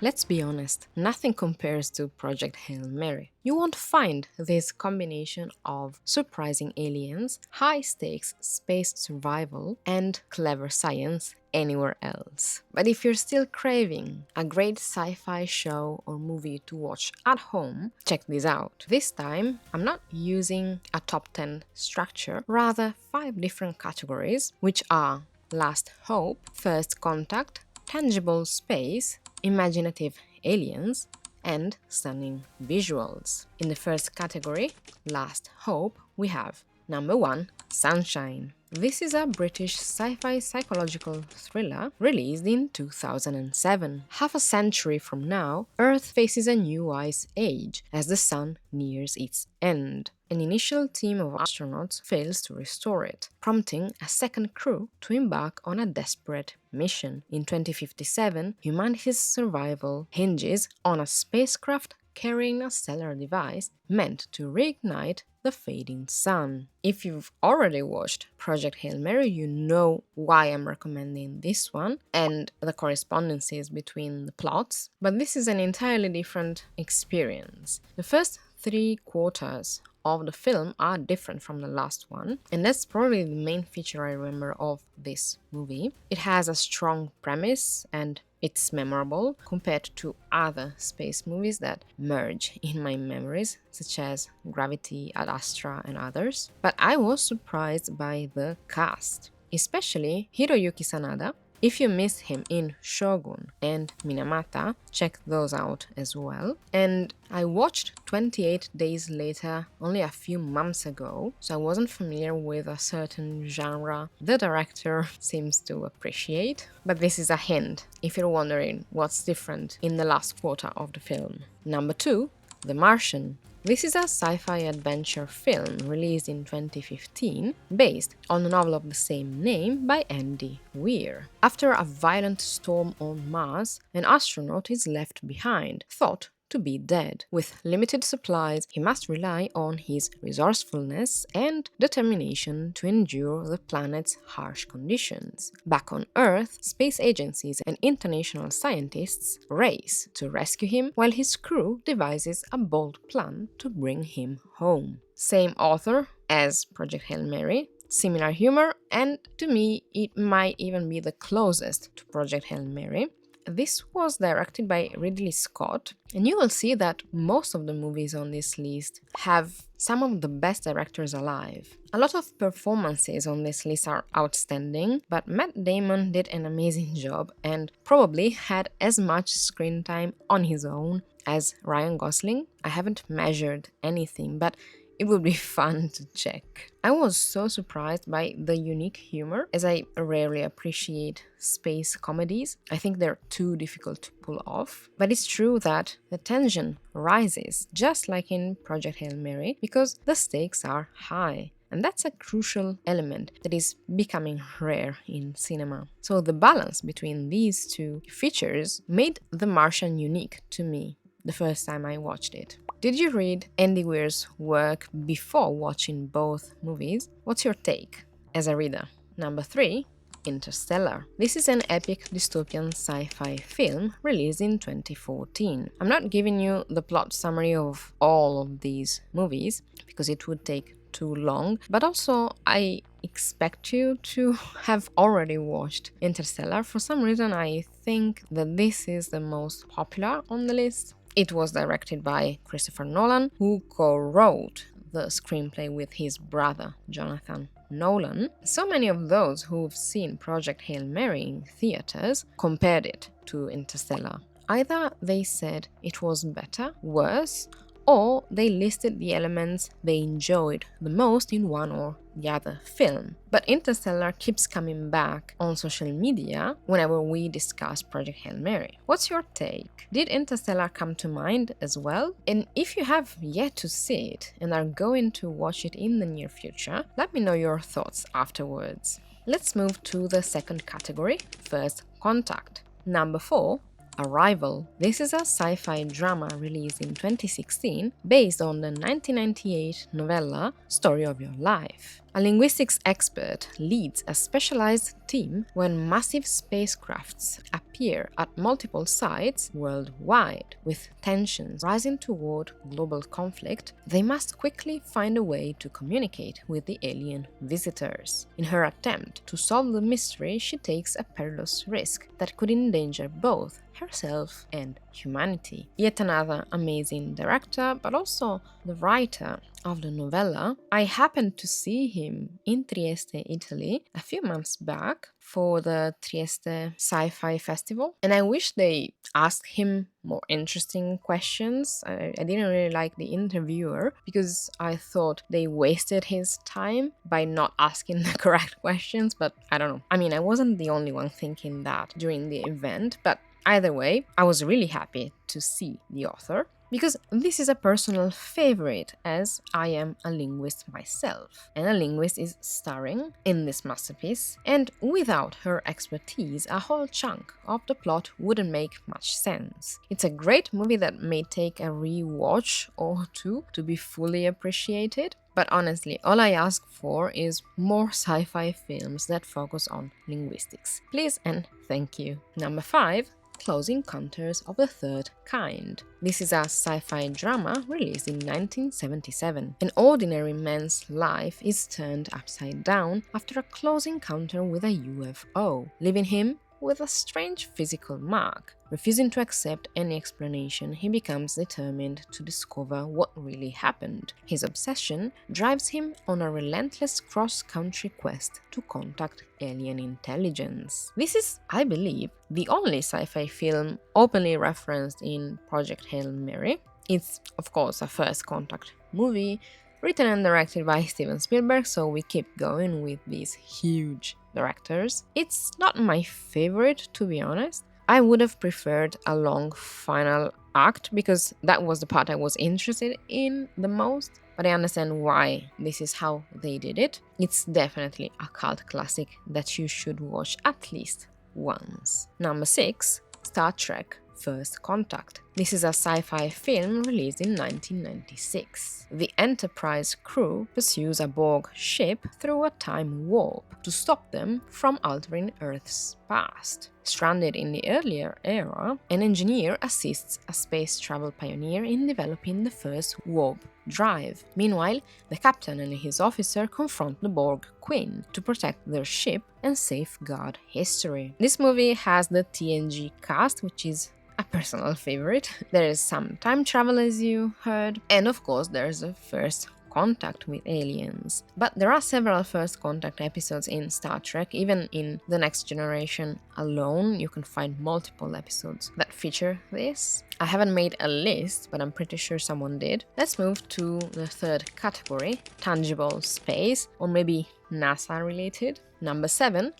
Let's be honest, nothing compares to Project Hail Mary. You won't find this combination of surprising aliens, high stakes space survival, and clever science anywhere else. But if you're still craving a great sci-fi show or movie to watch at home, check this out. This time, I'm not using a top 10 structure, rather 5 different categories, which are Last Hope, First Contact, Tangible Space, Imaginative Aliens, and Stunning Visuals. In the first category, Last Hope, we have number 1, Sunshine. This is a British sci-fi psychological thriller released in 2007. Half a century from now, Earth faces a new ice age as the sun nears its end. An initial team of astronauts fails to restore it, prompting a second crew to embark on a desperate mission. In 2057, humanity's survival hinges on a spacecraft carrying a stellar device meant to reignite the fading sun. If you've already watched Project Hail Mary, you know why I'm recommending this one and the correspondences between the plots, but this is an entirely different experience. The first 3 quarters of the film are different from the last one, and that's probably the main feature I remember of this movie. It has a strong premise and it's memorable compared to other space movies that merge in my memories, such as Gravity, Ad Astra, and others. But I was surprised by the cast, especially Hiroyuki Sanada. If you missed him in Shogun and Minamata, check those out as well. And I watched 28 Days Later only a few months ago, so I wasn't familiar with a certain genre the director seems to appreciate. But this is a hint if you're wondering what's different in the last quarter of the film. Number 2, The Martian. This is a sci-fi adventure film released in 2015 based on the novel of the same name by Andy Weir. After a violent storm on Mars, an astronaut is left behind, thought to be dead. With limited supplies, he must rely on his resourcefulness and determination to endure the planet's harsh conditions. Back on Earth, space agencies and international scientists race to rescue him while his crew devises a bold plan to bring him home. Same author as Project Hail Mary, similar humor, and to me it might even be the closest to Project Hail Mary. This was directed by Ridley Scott, and you will see that most of the movies on this list have some of the best directors alive. A lot of performances on this list are outstanding, but Matt Damon did an amazing job and probably had as much screen time on his own as Ryan Gosling. I haven't measured anything, but it would be fun to check. I was so surprised by the unique humor, as I rarely appreciate space comedies. I think they're too difficult to pull off. But it's true that the tension rises, just like in Project Hail Mary, because the stakes are high. And that's a crucial element that is becoming rare in cinema. So the balance between these two features made The Martian unique to me the first time I watched it. Did you read Andy Weir's work before watching both movies? What's your take as a reader? Number 3, Interstellar. This is an epic dystopian sci-fi film released in 2014. I'm not giving you the plot summary of all of these movies because it would take too long, but also I expect you to have already watched Interstellar. For some reason, I think that this is the most popular on the list. It was directed by Christopher Nolan, who co-wrote the screenplay with his brother, Jonathan Nolan. So many of those who've seen Project Hail Mary in theaters compared it to Interstellar. Either they said it was better, worse, or they listed the elements they enjoyed the most in one or the other film. But Interstellar keeps coming back on social media whenever we discuss Project Hail Mary. What's your take? Did Interstellar come to mind as well? And if you have yet to see it and are going to watch it in the near future, let me know your thoughts afterwards. Let's move to the second category, First Contact. Number 4, Arrival. This is a sci-fi drama released in 2016 based on the 1998 novella Story of Your Life. A linguistics expert leads a specialized team when massive spacecrafts appear at multiple sites worldwide. With tensions rising toward global conflict, they must quickly find a way to communicate with the alien visitors. In her attempt to solve the mystery, she takes a perilous risk that could endanger both herself and humanity. Yet another amazing director, but also the writer of the novella. I happened to see him in Trieste, Italy, a few months back for the Trieste Sci-Fi Festival, and I wish they asked him more interesting questions. I didn't really like the interviewer because I thought they wasted his time by not asking the correct questions, but I don't know. I mean, I wasn't the only one thinking that during the event, but either way, I was really happy to see the author because this is a personal favorite, as I am a linguist myself, and a linguist is starring in this masterpiece, and without her expertise, a whole chunk of the plot wouldn't make much sense. It's a great movie that may take a rewatch or two to be fully appreciated, but honestly, all I ask for is more sci-fi films that focus on linguistics. Please and thank you. Number 5. Close Encounters of the Third Kind. This is a sci-fi drama released in 1977. An ordinary man's life is turned upside down after a close encounter with a UFO, leaving him with a strange physical mark. Refusing to accept any explanation, he becomes determined to discover what really happened. His obsession drives him on a relentless cross-country quest to contact alien intelligence. This is, I believe, the only sci-fi film openly referenced in Project Hail Mary. It's, of course, a first contact movie, written and directed by Steven Spielberg, so we keep going with these huge directors. It's not my favorite, to be honest. I would have preferred a long final act because that was the part I was interested in the most, but I understand why this is how they did it. It's definitely a cult classic that you should watch at least once. Number 6. Star Trek First Contact. This is a sci-fi film released in 1996. The Enterprise crew pursues a Borg ship through a time warp to stop them from altering Earth's past. Stranded in the earlier era, an engineer assists a space travel pioneer in developing the first warp drive. Meanwhile, the captain and his officer confront the Borg Queen to protect their ship and safeguard history. This movie has the TNG cast, which is a personal favorite. There is some time travel, as you heard, and of course there's a first contact with aliens. But there are several first contact episodes in Star Trek. Even in The Next Generation alone, you can find multiple episodes that feature this. I haven't made a list, but I'm pretty sure someone did. Let's move to the third category, tangible space, or maybe NASA related. Number 7.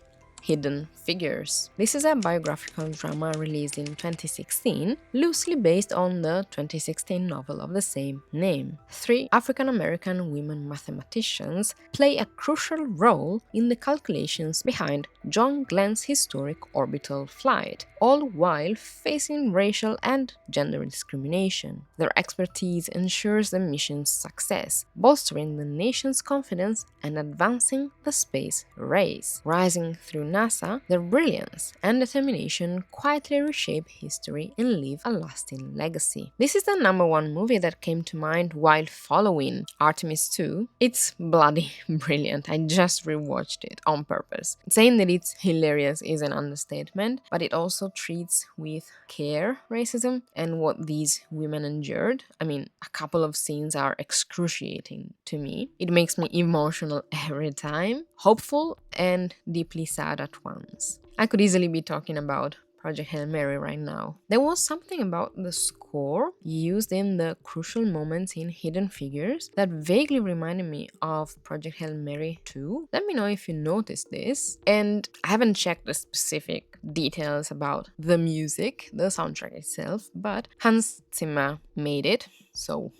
Hidden Figures. This is a biographical drama released in 2016, loosely based on the 2016 novel of the same name. 3 African-American women mathematicians play a crucial role in the calculations behind John Glenn's historic orbital flight, all while facing racial and gender discrimination. Their expertise ensures the mission's success, bolstering the nation's confidence and advancing the space race. Rising through NASA, their brilliance and determination quietly reshape history and leave a lasting legacy. This is the number 1 movie that came to mind while following Artemis 2. It's bloody brilliant. I just rewatched it on purpose. Saying that it's hilarious is an understatement, but it also treats with care racism and what these women endured. I mean, a couple of scenes are excruciating to me. It makes me emotional every time, hopeful and deeply sad at once. I could easily be talking about Project Hail Mary right now. There was something about the score used in the crucial moments in Hidden Figures that vaguely reminded me of Project Hail Mary 2. Let me know if you noticed this. And I haven't checked the specific details about the music, the soundtrack itself, but Hans Zimmer made it, so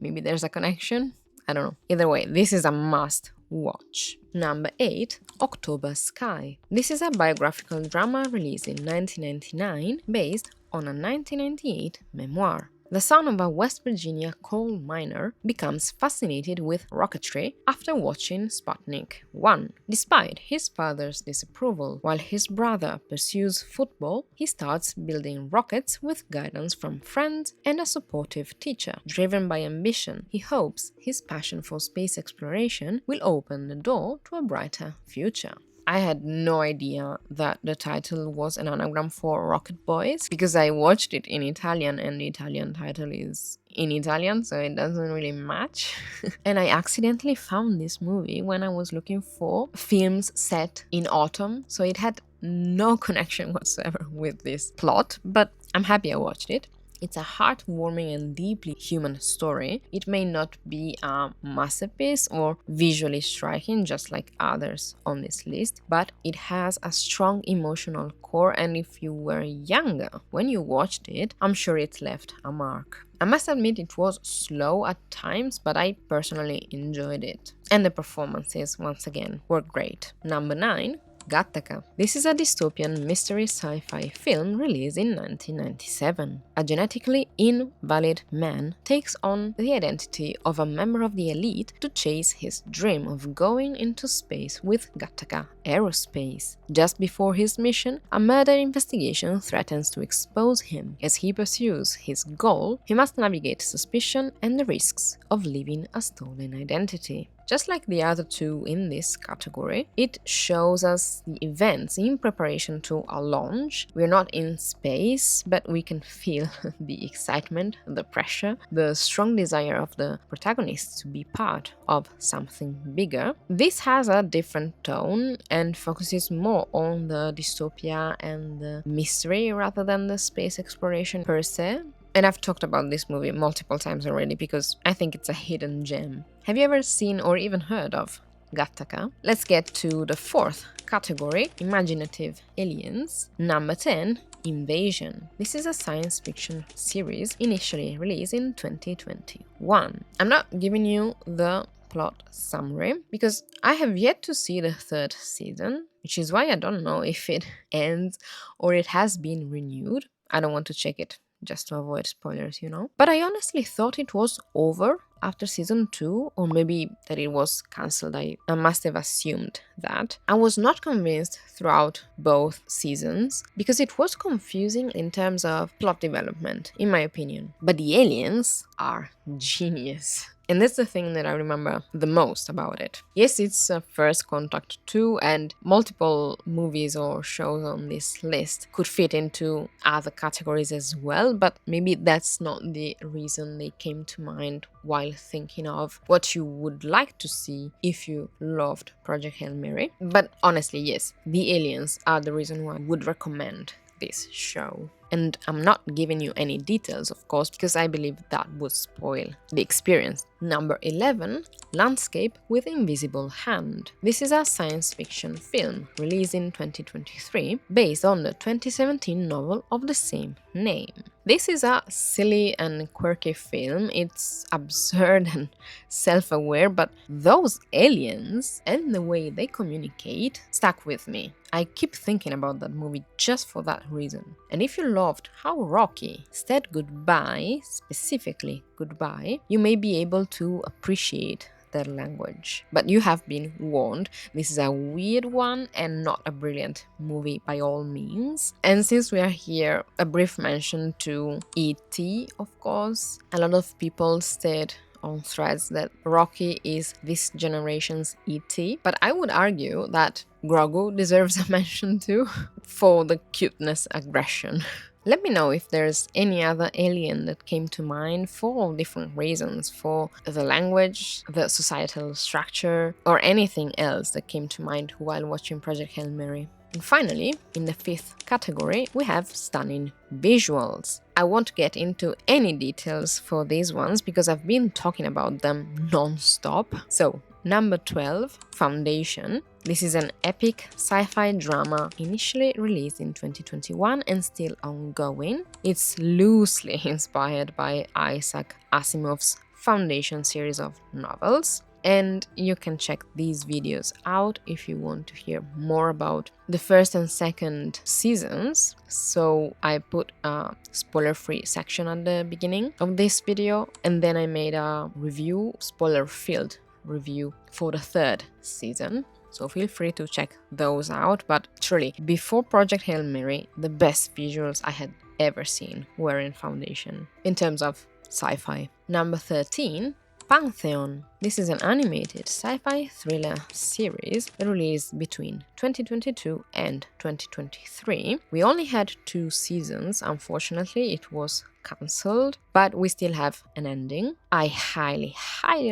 maybe there's a connection. I don't know. Either way, this is a must watch. Number 8. October Sky. This is a biographical drama released in 1999 based on a 1998 memoir. The son of a West Virginia coal miner becomes fascinated with rocketry after watching Sputnik 1. Despite his father's disapproval, while his brother pursues football, he starts building rockets with guidance from friends and a supportive teacher. Driven by ambition, he hopes his passion for space exploration will open the door to a brighter future. I had no idea that the title was an anagram for Rocket Boys because I watched it in Italian and the Italian title is in Italian, so it doesn't really match. And I accidentally found this movie when I was looking for films set in autumn, so it had no connection whatsoever with this plot, but I'm happy I watched it. It's a heartwarming and deeply human story. It may not be a masterpiece or visually striking, just like others on this list, but it has a strong emotional core, and if you were younger when you watched it, I'm sure it left a mark. I must admit it was slow at times, but I personally enjoyed it. And the performances, once again, were great. Number 9. Gattaca. This is a dystopian mystery sci-fi film released in 1997. A genetically invalid man takes on the identity of a member of the elite to chase his dream of going into space with Gattaca Aerospace. Just before his mission, a murder investigation threatens to expose him. As he pursues his goal, he must navigate suspicion and the risks of living a stolen identity. Just like the other two in this category, it shows us the events in preparation to a launch. We're not in space, but we can feel the excitement, the pressure, the strong desire of the protagonists to be part of something bigger. This has a different tone and focuses more on the dystopia and the mystery rather than the space exploration per se. And I've talked about this movie multiple times already because I think it's a hidden gem. Have you ever seen or even heard of Gattaca? Let's get to the fourth category, Imaginative Aliens. Number 10, Invasion. This is a science fiction series initially released in 2021. I'm not giving you the plot summary because I have yet to see the third season, which is why I don't know if it ends or it has been renewed. I don't want to check it just to avoid spoilers, you know. But I honestly thought it was over after season 2, or maybe that it was cancelled. I must have assumed that. I was not convinced throughout both seasons because it was confusing in terms of plot development, in my opinion. But the aliens are genius. And that's the thing that I remember the most about it. Yes, it's a First Contact 2, and multiple movies or shows on this list could fit into other categories as well, but maybe that's not the reason they came to mind while thinking of what you would like to see if you loved Project Hail Mary. But honestly, yes, the aliens are the reason why I would recommend this show. And I'm not giving you any details, of course, because I believe that would spoil the experience. Number 11, Landscape with Invisible Hand. This is a science fiction film released in 2023 based on the 2017 novel of the same name. This is a silly and quirky film. It's absurd and self-aware, but those aliens and the way they communicate stuck with me. I keep thinking about that movie just for that reason. And if you loved how Rocky said goodbye, specifically goodbye, you may be able to appreciate their language. But you have been warned, this is a weird one and not a brilliant movie by all means. And since we are here, a brief mention to E.T., of course. A lot of people said on threads that Rocky is this generation's E.T., but I would argue that Grogu deserves a mention too for the cuteness aggression. Let me know if there's any other alien that came to mind for different reasons, for the language, the societal structure, or anything else that came to mind while watching Project Hail Mary. And finally, in the fifth category, we have stunning visuals. I won't get into any details for these ones because I've been talking about them non-stop. So, number 12, Foundation. This is an epic sci-fi drama initially released in 2021 and still ongoing. It's loosely inspired by Isaac Asimov's Foundation series of novels. and you can check these videos out if you want to hear more about the first and second seasons. So I put a spoiler-free section at the beginning of this video, and then I made a review, spoiler-filled review for the third season. So feel free to check those out. But truly, before Project Hail Mary, the best visuals I had ever seen were in Foundation, in terms of sci-fi. Number 13, Pantheon. This is an animated sci-fi thriller series released between 2022 and 2023. We only had 2 seasons, unfortunately it was cancelled, but we still have an ending. I highly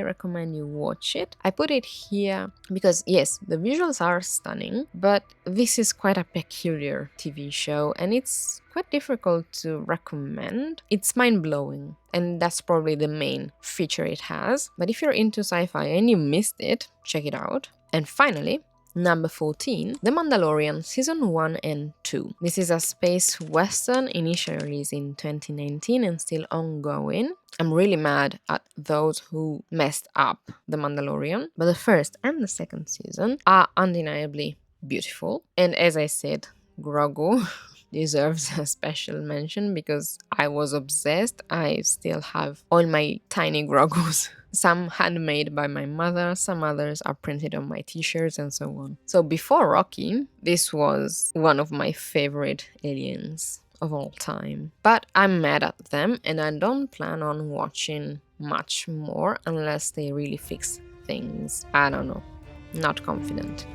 recommend you watch it. I put it here because yes, the visuals are stunning, but this is quite a peculiar TV show and it's quite difficult to recommend. It's mind-blowing, and that's probably the main feature it has. But if you're into sci-fi and you missed it, check it out. And finally, number 14, The Mandalorian Season 1 and 2. This is a space western initially released in 2019 and still ongoing. I'm really mad at those who messed up The Mandalorian, but the first and the second season are undeniably beautiful. And as I said, Grogu deserves a special mention because I was obsessed. I still have all my tiny Grogus. Some handmade by my mother, some others are printed on my t-shirts and so on. So before Rocky, this was one of my favorite aliens of all time. But I'm mad at them and I don't plan on watching much more unless they really fix things. I don't know. Not confident.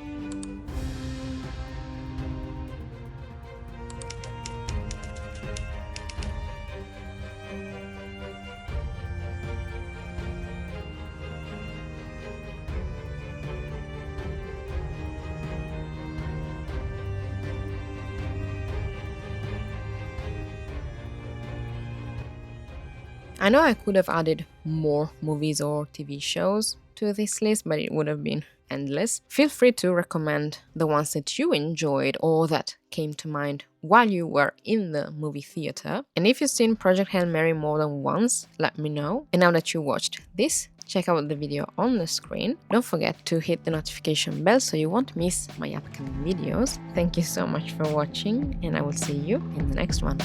I know I could have added more movies or TV shows to this list, but it would have been endless. Feel free to recommend the ones that you enjoyed or that came to mind while you were in the movie theater. And if you've seen Project Hail Mary more than once, let me know. And now that you watched this, check out the video on the screen. Don't forget to hit the notification bell so you won't miss my upcoming videos. Thank you so much for watching, and I will see you in the next one.